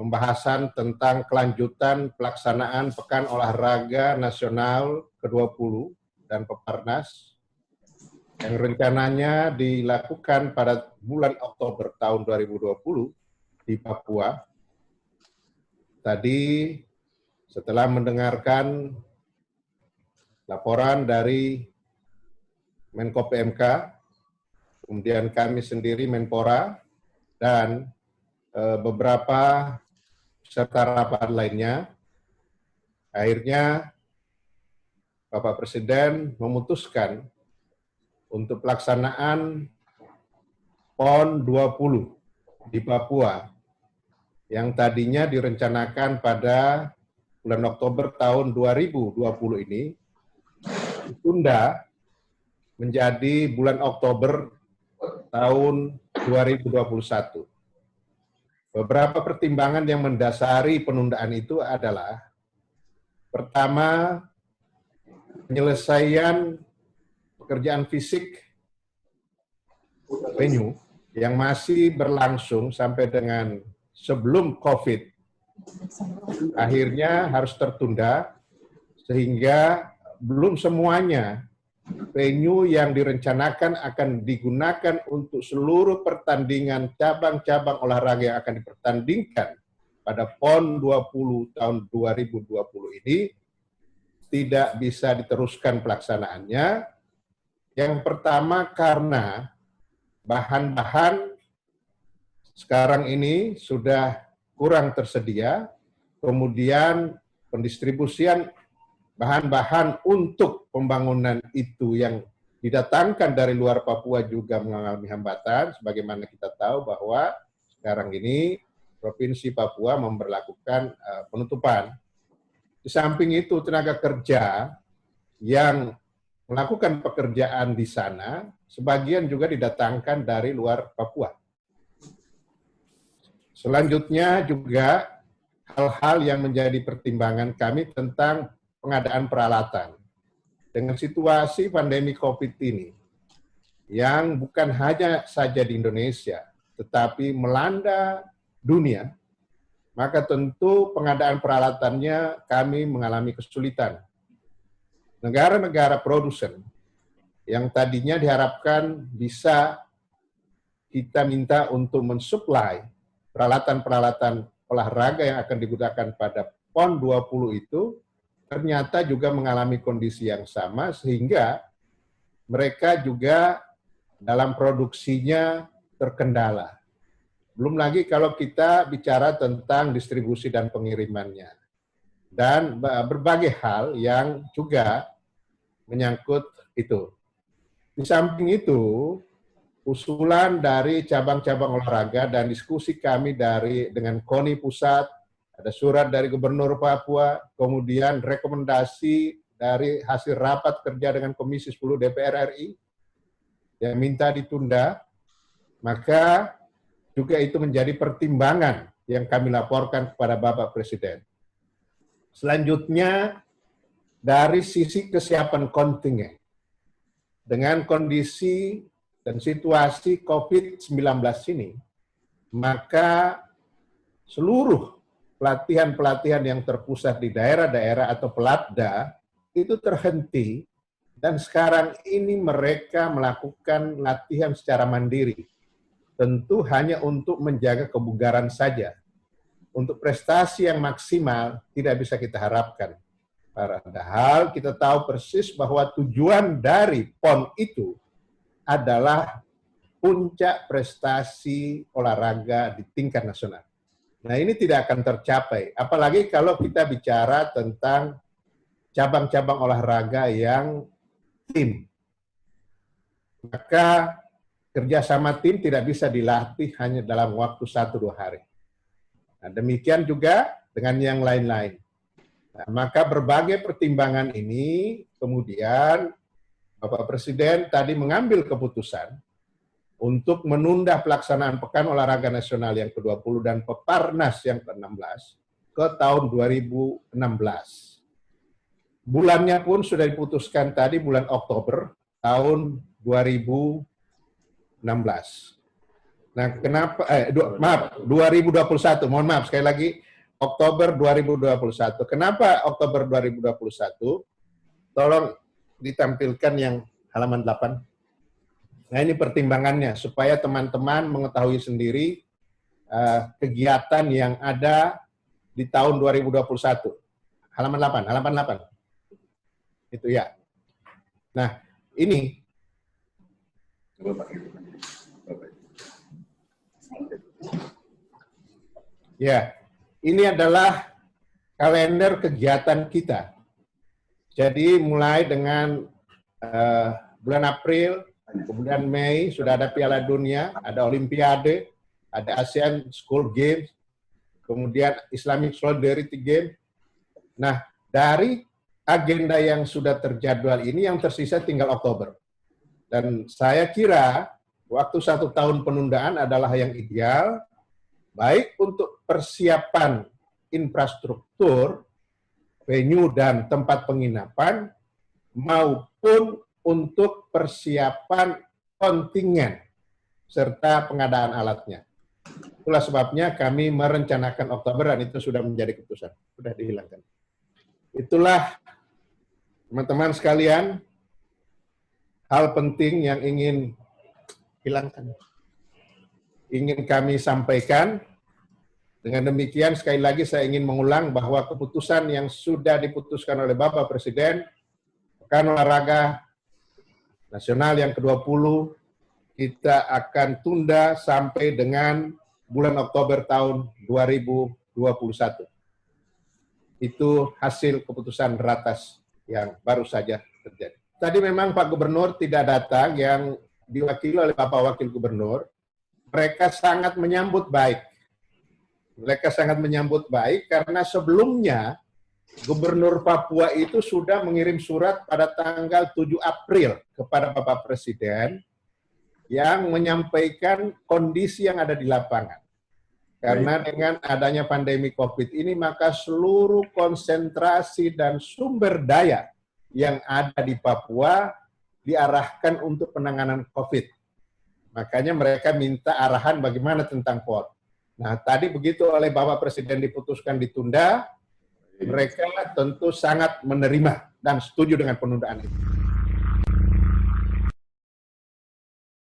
pembahasan tentang kelanjutan pelaksanaan Pekan Olahraga Nasional ke-20 dan Peparnas yang rencananya dilakukan pada bulan Oktober tahun 2020 di Papua. Tadi setelah mendengarkan laporan dari Menko PMK, kemudian kami sendiri Menpora, dan beberapa peserta rapat lainnya, akhirnya Bapak Presiden memutuskan untuk pelaksanaan PON 20 di Papua yang tadinya direncanakan pada bulan Oktober tahun 2020 ini ditunda menjadi bulan Oktober tahun 2021. Beberapa pertimbangan yang mendasari penundaan itu adalah, pertama, penyelesaian pekerjaan fisik venue yang masih berlangsung sampai dengan sebelum COVID, akhirnya harus tertunda, sehingga belum semuanya venue yang direncanakan akan digunakan untuk seluruh pertandingan cabang-cabang olahraga yang akan dipertandingkan pada PON 20 tahun 2020 ini tidak bisa diteruskan pelaksanaannya. Yang pertama karena bahan-bahan sekarang ini sudah kurang tersedia, kemudian pendistribusian bahan-bahan untuk pembangunan itu yang didatangkan dari luar Papua juga mengalami hambatan, sebagaimana kita tahu bahwa sekarang ini Provinsi Papua memberlakukan penutupan. Di samping itu, tenaga kerja yang melakukan pekerjaan di sana, sebagian juga didatangkan dari luar Papua. Selanjutnya juga hal-hal yang menjadi pertimbangan kami tentang pengadaan peralatan. Dengan situasi pandemi COVID ini, yang bukan hanya saja di Indonesia, tetapi melanda dunia, maka tentu pengadaan peralatannya kami mengalami kesulitan. Negara-negara produsen yang tadinya diharapkan bisa kita minta untuk mensuplai peralatan-peralatan olahraga yang akan digunakan pada PON 20 itu, ternyata juga mengalami kondisi yang sama, sehingga mereka juga dalam produksinya terkendala. Belum lagi kalau kita bicara tentang distribusi dan pengirimannya. Dan berbagai hal yang juga menyangkut itu. Di samping itu, usulan dari cabang-cabang olahraga dan diskusi kami dengan KONI Pusat, ada surat dari Gubernur Papua, kemudian rekomendasi dari hasil rapat kerja dengan Komisi 10 DPR RI yang minta ditunda, maka juga itu menjadi pertimbangan yang kami laporkan kepada Bapak Presiden. Selanjutnya, dari sisi kesiapan kontingen, dengan kondisi dan situasi COVID-19 ini, maka seluruh pelatihan-pelatihan yang terpusat di daerah-daerah atau pelatda itu terhenti, dan sekarang ini mereka melakukan latihan secara mandiri. Tentu hanya untuk menjaga kebugaran saja. Untuk prestasi yang maksimal tidak bisa kita harapkan. Padahal kita tahu persis bahwa tujuan dari PON itu adalah puncak prestasi olahraga di tingkat nasional. Nah, ini tidak akan tercapai, apalagi kalau kita bicara tentang cabang-cabang olahraga yang tim. Maka kerjasama tim tidak bisa dilatih hanya dalam waktu 1-2 hari. Nah, demikian juga dengan yang lain-lain. Nah, maka berbagai pertimbangan ini kemudian Bapak Presiden tadi mengambil keputusan untuk menunda pelaksanaan Pekan Olahraga Nasional yang ke-20 dan Peparnas yang ke-16 ke tahun 2016. Bulannya pun sudah diputuskan tadi bulan Oktober tahun 2016. Nah, kenapa, maaf, 2021, mohon maaf, sekali lagi, Oktober 2021. Kenapa Oktober 2021? Tolong ditampilkan yang halaman 8. Nah, ini pertimbangannya, supaya teman-teman mengetahui sendiri kegiatan yang ada di tahun 2021. Halaman 8, halaman 8. Itu ya. Nah, ini. Ya, ini adalah kalender kegiatan kita. Jadi mulai dengan bulan April, kemudian Mei sudah ada Piala Dunia, ada Olimpiade, ada ASEAN School Games, kemudian Islamic Solidarity Games. Nah, dari agenda yang sudah terjadwal ini yang tersisa tinggal Oktober. Dan saya kira waktu 1 tahun penundaan adalah yang ideal, baik untuk persiapan infrastruktur, venue dan tempat penginapan, maupun untuk persiapan kontingen serta pengadaan alatnya. Itulah sebabnya kami merencanakan Oktober dan itu sudah menjadi keputusan, sudah dihilangkan. Itulah teman-teman sekalian hal penting yang ingin kami sampaikan. Dengan demikian, sekali lagi saya ingin mengulang bahwa keputusan yang sudah diputuskan oleh Bapak Presiden, Pekan Olahraga Nasional yang ke-20, kita akan tunda sampai dengan bulan Oktober tahun 2021. Itu hasil keputusan ratas yang baru saja terjadi. Tadi memang Pak Gubernur tidak datang, yang diwakili oleh Bapak Wakil Gubernur. Mereka sangat menyambut baik. Mereka sangat menyambut baik karena sebelumnya Gubernur Papua itu sudah mengirim surat pada tanggal 7 April kepada Bapak Presiden yang menyampaikan kondisi yang ada di lapangan. Karena dengan adanya pandemi COVID ini, maka seluruh konsentrasi dan sumber daya yang ada di Papua diarahkan untuk penanganan COVID. Makanya mereka minta arahan bagaimana tentang PON. Nah, tadi begitu oleh Bapak Presiden diputuskan ditunda, mereka tentu sangat menerima dan setuju dengan penundaan itu.